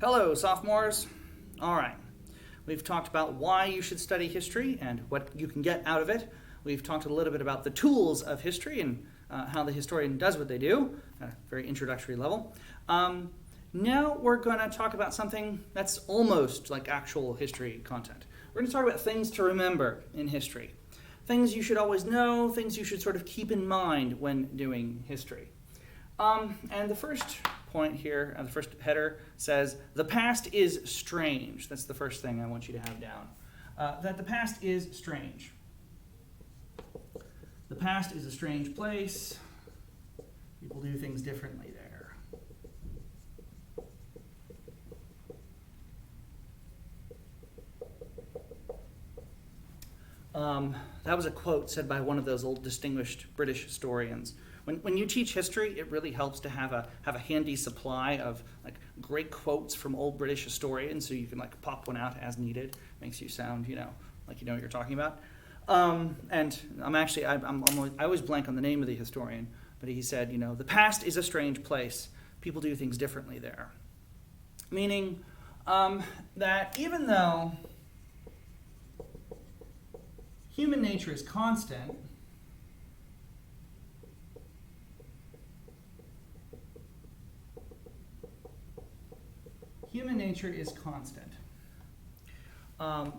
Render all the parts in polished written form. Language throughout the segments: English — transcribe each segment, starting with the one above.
Hello, sophomores. All right. We've talked about why you should study history and what you can get out of it. We've talked a little bit about the tools of history and how the historian does what they do at a very introductory level. Now we're going to talk about something that's almost like actual history content. We're going to talk about things to remember in history. Things you should always know, things you should sort of keep in mind when doing history. And the first point here, the first header says, the past is strange. That's the first thing I want you to have down. That the past is strange. The past is a strange place. People do things differently there. That was a quote said by one of those old distinguished British historians. When you teach history, it really helps to have a handy supply of like great quotes from old British historians, so you can like pop one out as needed. Makes you sound, like you know what you're talking about. And I always blank on the name of the historian, but he said, the past is a strange place. People do things differently there. Meaning that even though human nature is constant,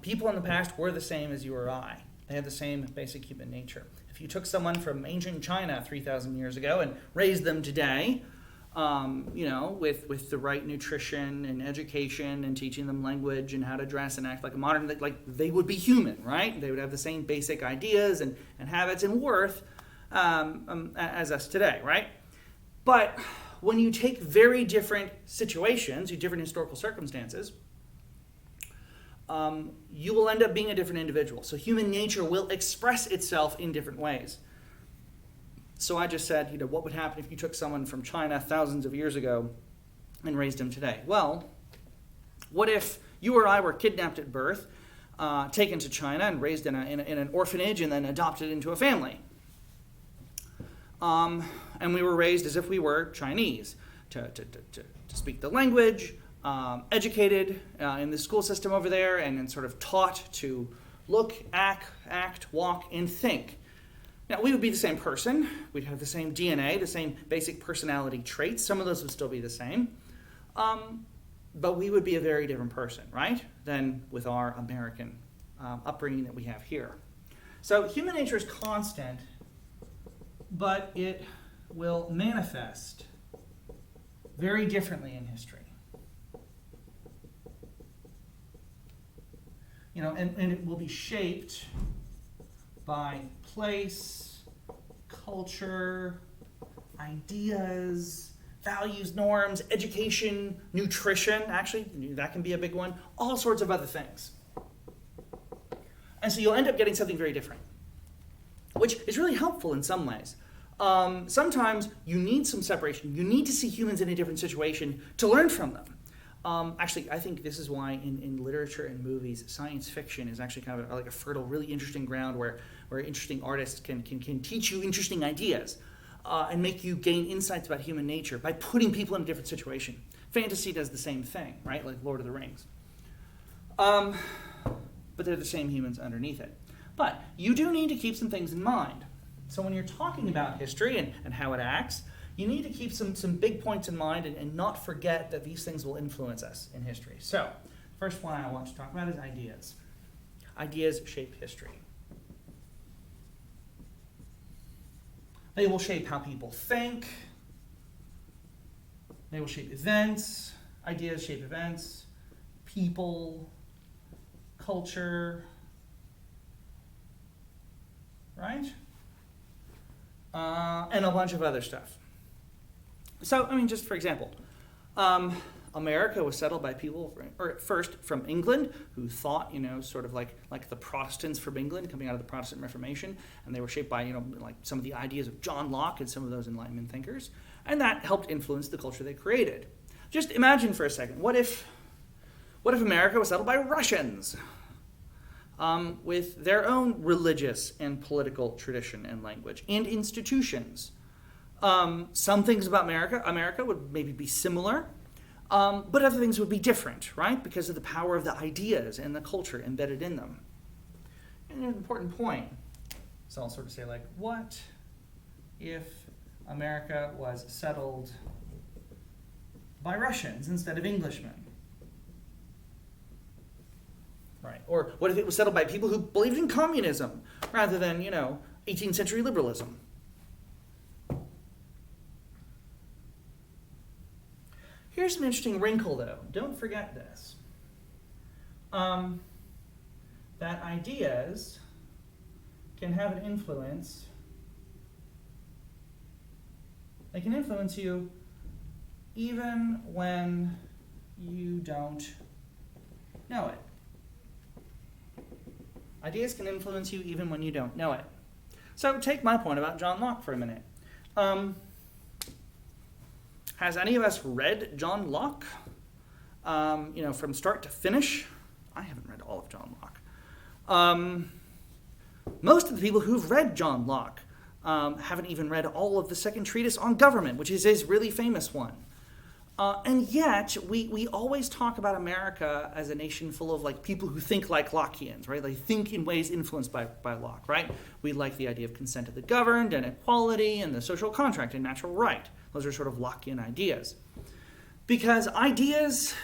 people in the past were the same as you or I. They had the same basic human nature. If you took someone from ancient China 3,000 years ago and raised them today, with the right nutrition and education and teaching them language and how to dress and act like a modern, they would be human, right? They would have the same basic ideas and habits and worth as us today, right? But when you take very different situations, different historical circumstances, you will end up being a different individual. So human nature will express itself in different ways. So I just said, what would happen if you took someone from China thousands of years ago and raised him today? Well, what if you or I were kidnapped at birth, taken to China and raised in an orphanage and then adopted into a family? And we were raised as if we were Chinese, to speak the language, educated in the school system over there, and then sort of taught to look, act, walk, and think. Now, we would be the same person. We'd have the same DNA, the same basic personality traits. Some of those would still be the same. But we would be a very different person, right, than with our American upbringing that we have here. So human nature is constant, but it will manifest very differently in history. And it will be shaped by place, culture, ideas, values, norms, education, nutrition. Actually, that can be a big one. All sorts of other things. And so you'll end up getting something very different, which is really helpful in some ways. Sometimes you need some separation. You need to see humans in a different situation to learn from them. Actually, I think this is why in literature and movies, science fiction is actually kind of like a fertile, really interesting ground where interesting artists can teach you interesting ideas and make you gain insights about human nature by putting people in a different situation. Fantasy does the same thing, right? Like Lord of the Rings. But they're the same humans underneath it. But you do need to keep some things in mind. So when you're talking about history and how it acts, you need to keep some big points in mind and not forget that these things will influence us in history. So, first one I want to talk about is ideas. Ideas shape history. They will shape how people think. They will shape events. Ideas shape events, people, culture, right? And a bunch of other stuff. So, just for example, America was settled by people, first from England, who thought, sort of like the Protestants from England coming out of the Protestant Reformation, and they were shaped by, like some of the ideas of John Locke and some of those Enlightenment thinkers, and that helped influence the culture they created. Just imagine for a second, what if America was settled by Russians? With their own religious and political tradition and language and institutions. Some things about America would maybe be similar, But other things would be different, right? Because of the power of the ideas and the culture embedded in them. And an important point, so I'll sort of say, like, what if America was settled by Russians instead of Englishmen? Right. Or what if it was settled by people who believed in communism rather than, 18th century liberalism? Here's an interesting wrinkle, though. Don't forget this. That ideas can have an influence. They can influence you even when you don't know it. Ideas can influence you even when you don't know it. So take my point about John Locke for a minute. Has any of us read John Locke? From start to finish? I haven't read all of John Locke. Most of the people who've read John Locke haven't even read all of the second treatise on government, which is his really famous one. And yet, we always talk about America as a nation full of people who think like Lockeans, right? They think in ways influenced by Locke, right? We like the idea of consent of the governed and equality and the social contract and natural right. Those are sort of Lockean ideas. Because ideas,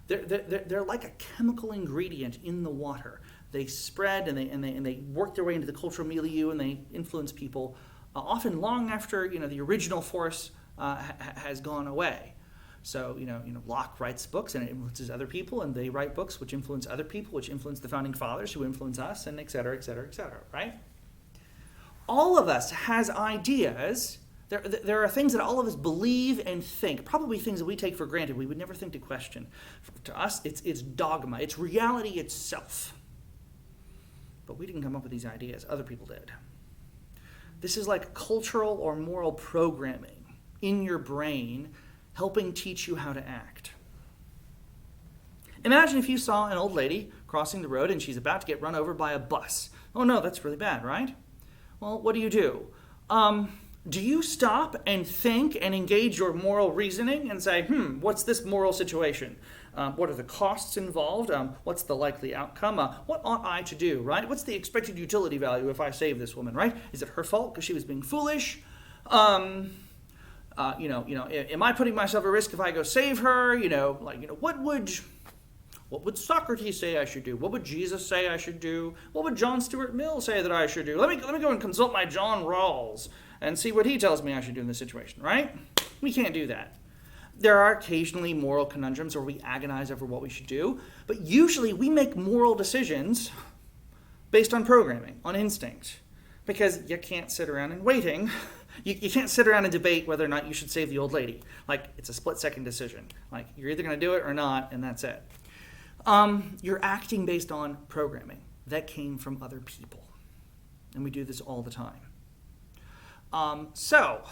they're like a chemical ingredient in the water. They spread and they work their way into the cultural milieu and they influence people often long after the original force has gone away. So Locke writes books and it influences other people, and they write books which influence other people, which influence the founding fathers, who influence us, and et cetera, et cetera, et cetera. Right? All of us has ideas. There are things that all of us believe and think, probably things that we take for granted, we would never think to question. To us, it's dogma, it's reality itself. But we didn't come up with these ideas, other people did. This is like cultural or moral programming in your brain, helping teach you how to act. Imagine if you saw an old lady crossing the road and she's about to get run over by a bus. Oh no, that's really bad, right? Well, what do? Do you stop and think and engage your moral reasoning and say, what's this moral situation? What are the costs involved? What's the likely outcome? What ought I to do, right? What's the expected utility value if I save this woman, right? Is it her fault because she was being foolish? Am I putting myself at risk if I go save her? What would Socrates say I should do? What would Jesus say I should do? What would John Stuart Mill say that I should do? Let me go and consult my John Rawls and see what he tells me I should do in this situation, right? We can't do that. There are occasionally moral conundrums where we agonize over what we should do, but usually we make moral decisions based on programming, on instinct, because you can't sit around and waiting. You can't sit around and debate whether or not you should save the old lady. It's a split-second decision. You're either going to do it or not, and that's it. You're acting based on programming that came from other people, and we do this all the time. So,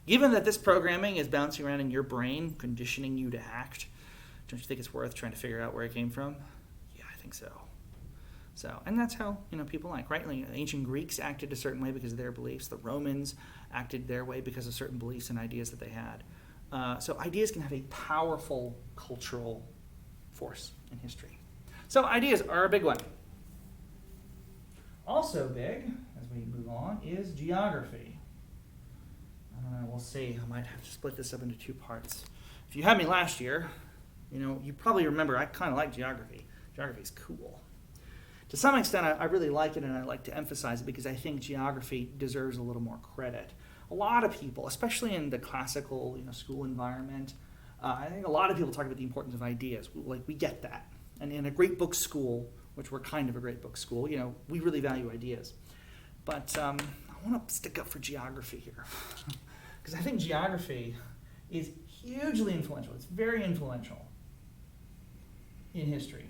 given that this programming is bouncing around in your brain, conditioning you to act, don't you think it's worth trying to figure out where it came from? Yeah, I think so. And that's how people right? The ancient Greeks acted a certain way because of their beliefs. The Romans acted their way because of certain beliefs and ideas that they had. So ideas can have a powerful cultural force in history. So ideas are a big one. Also big, as we move on, is geography. I don't know, we'll see. I might have to split this up into two parts. If you had me last year, you probably remember I kind of like geography. Geography is cool. To some extent, I really like it, and I like to emphasize it because I think geography deserves a little more credit. A lot of people, especially in the classical school environment, I think a lot of people talk about the importance of ideas. We get that. And in a great book school, which we're kind of a great book school, we really value ideas. But I want to stick up for geography here. Because I think geography is hugely influential. It's very influential in history.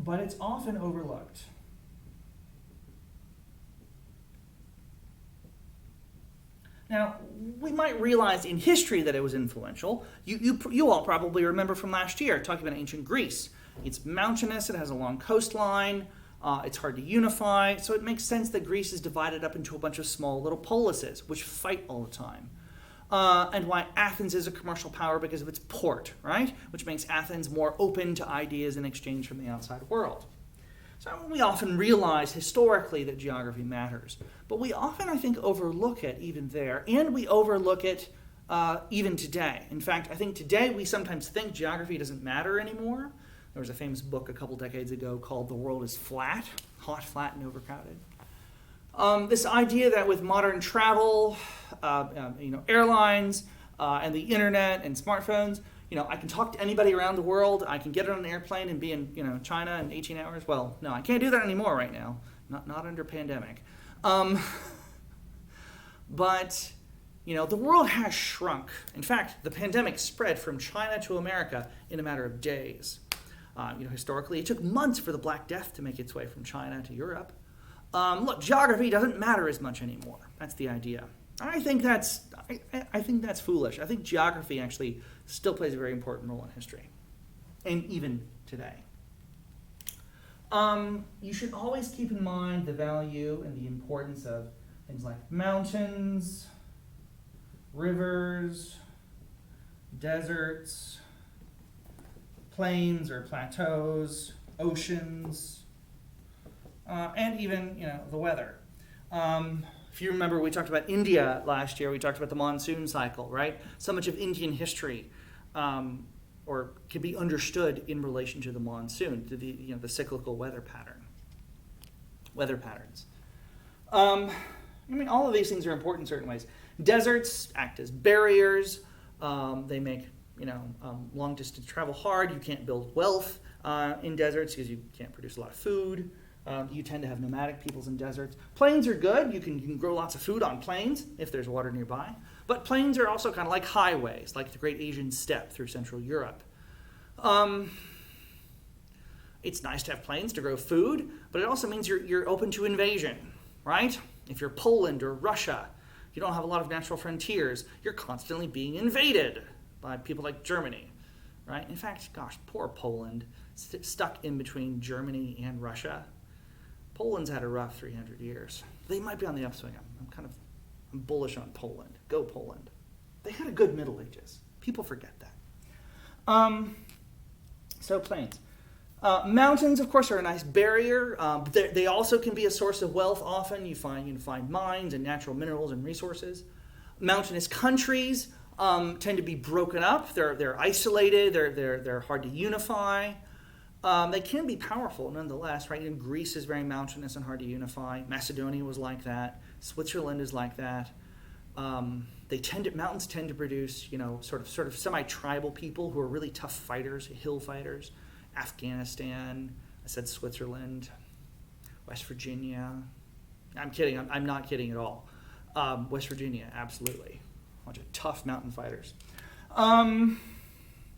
But it's often overlooked. Now, we might realize in history that it was influential. You all probably remember from last year, talking about ancient Greece. It's mountainous, it has a long coastline, it's hard to unify, so it makes sense that Greece is divided up into a bunch of small little polises, which fight all the time. and why Athens is a commercial power because of its port, right? Which makes Athens more open to ideas in exchange from the outside world. So we often realize historically that geography matters, but we often, I think, overlook it even there, and we overlook it even today. In fact, I think today we sometimes think geography doesn't matter anymore. There was a famous book a couple decades ago called The World is Flat, hot, flat, and overcrowded. This idea that with modern travel, airlines, and the internet and smartphones, I can talk to anybody around the world. I can get on an airplane and be in, China in 18 hours. Well, no, I can't do that anymore right now. Not under pandemic. But, the world has shrunk. In fact, the pandemic spread from China to America in a matter of days. Historically, it took months for the Black Death to make its way from China to Europe. Look, geography doesn't matter as much anymore. That's the idea. I think that's foolish. I think geography actually still plays a very important role in history, and even today. You should always keep in mind the value and the importance of things like mountains, rivers, deserts, plains or plateaus, oceans, and even the weather. If you remember, we talked about India last year. We talked about the monsoon cycle, right? So much of Indian history, or can be understood in relation to the monsoon, to the cyclical weather patterns. All of these things are important in certain ways. Deserts act as barriers. They make long distance travel hard. You can't build wealth in deserts because you can't produce a lot of food. You tend to have nomadic peoples in deserts. Plains are good. You can grow lots of food on plains if there's water nearby. But plains are also kind of like highways, like the Great Asian Steppe through Central Europe. It's nice to have plains to grow food, but it also means you're open to invasion, right? If you're Poland or Russia, you don't have a lot of natural frontiers. You're constantly being invaded by people like Germany, right? In fact, gosh, poor Poland, stuck in between Germany and Russia. Poland's had a rough 300 years. They might be on the upswing. I'm bullish on Poland. Go Poland. They had a good Middle Ages. People forget that. So plains. Mountains, of course, are a nice barrier. But they also can be a source of wealth. Often you can find mines and natural minerals and resources. Mountainous countries tend to be broken up. They're isolated. They're hard to unify. They can be powerful nonetheless, right? Greece is very mountainous and hard to unify. Macedonia was like that. Switzerland is like that. Mountains tend to produce, sort of semi-tribal people who are really tough fighters, hill fighters. Afghanistan, I said Switzerland, West Virginia. I'm kidding. I'm not kidding at all. West Virginia, absolutely. A bunch of tough mountain fighters.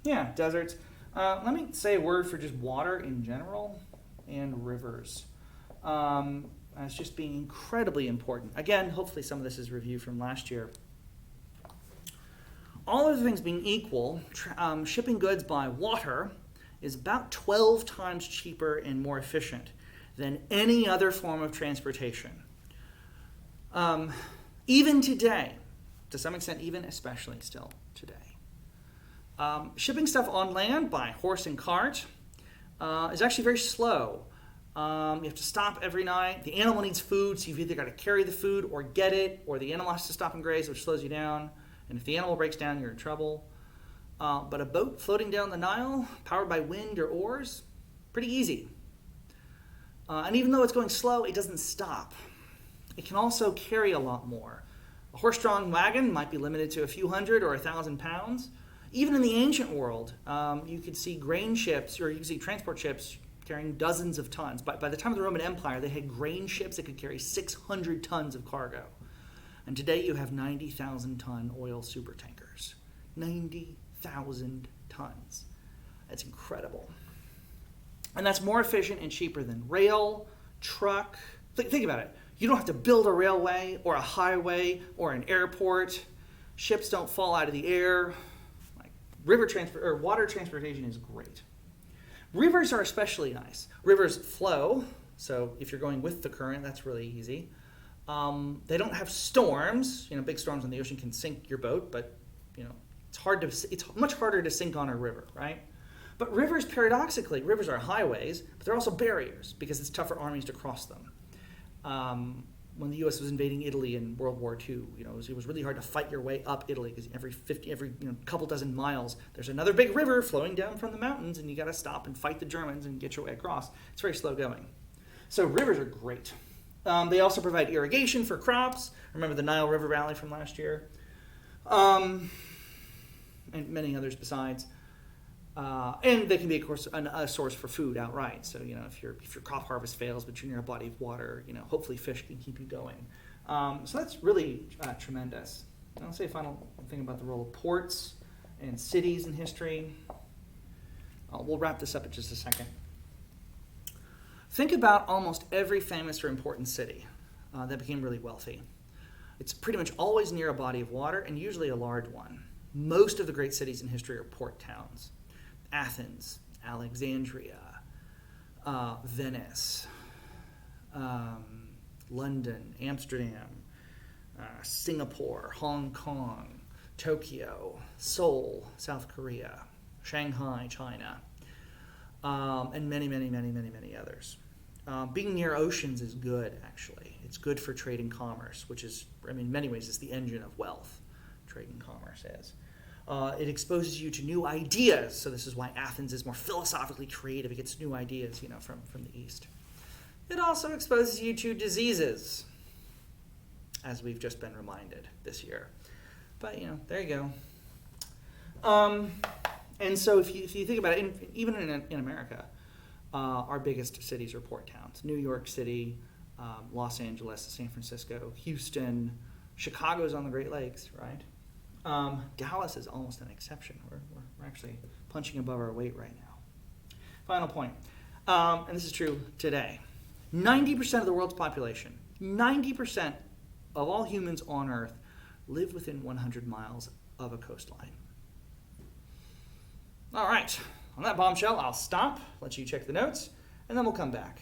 Deserts. Let me say a word for just water in general and rivers. As just being incredibly important. Again, hopefully some of this is review from last year. All other things being equal, shipping goods by water is about 12 times cheaper and more efficient than any other form of transportation. Even today, to some extent, even especially still today. Shipping stuff on land by horse and cart is actually very slow. You have to stop every night. The animal needs food, so you've either got to carry the food or get it, or the animal has to stop and graze, which slows you down. And if the animal breaks down, you're in trouble. But a boat floating down the Nile, powered by wind or oars, pretty easy. And even though it's going slow, it doesn't stop. It can also carry a lot more. A horse-drawn wagon might be limited to a few hundred or 1,000 pounds. Even in the ancient world, you could see grain ships, or you could see transport ships carrying dozens of tons. By the time of the Roman Empire, they had grain ships that could carry 600 tons of cargo. And today you have 90,000-ton oil supertankers. 90,000 tons. That's incredible. And that's more efficient and cheaper than rail, truck. Think about it. You don't have to build a railway or a highway or an airport. Ships don't fall out of the air. Water transportation is great. Rivers are especially nice. Rivers flow, so if you're going with the current, that's really easy. They don't have storms. Big storms on the ocean can sink your boat, but it's much harder to sink on a river, right? But rivers, paradoxically, rivers are highways, but they're also barriers because it's tough for armies to cross them. When the U.S. was invading Italy in World War II, it was really hard to fight your way up Italy because every couple dozen miles, there's another big river flowing down from the mountains, and you got to stop and fight the Germans and get your way across. It's very slow going. So rivers are great. They also provide irrigation for crops. Remember the Nile River Valley from last year, and many others besides. And they can be, of course, a source for food outright. So, if your crop harvest fails, but you're near a body of water, hopefully fish can keep you going. So that's really tremendous. And I'll say a final thing about the role of ports and cities in history. We'll wrap this up in just a second. Think about almost every famous or important city that became really wealthy. It's pretty much always near a body of water, and usually a large one. Most of the great cities in history are port towns. Athens, Alexandria, Venice, London, Amsterdam, Singapore, Hong Kong, Tokyo, Seoul, South Korea, Shanghai, China, and many, many, many, many, many others. Being near oceans is good, actually. It's good for trade and commerce, which is, in many ways, is the engine of wealth. Trade and commerce is. It exposes you to new ideas. So this is why Athens is more philosophically creative. It gets new ideas, from the East. It also exposes you to diseases, as we've just been reminded this year. But, there you go. And so if you think about it, even in America, our biggest cities are port towns. New York City, Los Angeles, San Francisco, Houston, Chicago's on the Great Lakes, right? Dallas is almost an exception. We're actually punching above our weight right now. Final point, and this is true today. 90% of the world's population, 90% of all humans on Earth live within 100 miles of a coastline. All right, on that bombshell, I'll stop, let you check the notes, and then we'll come back.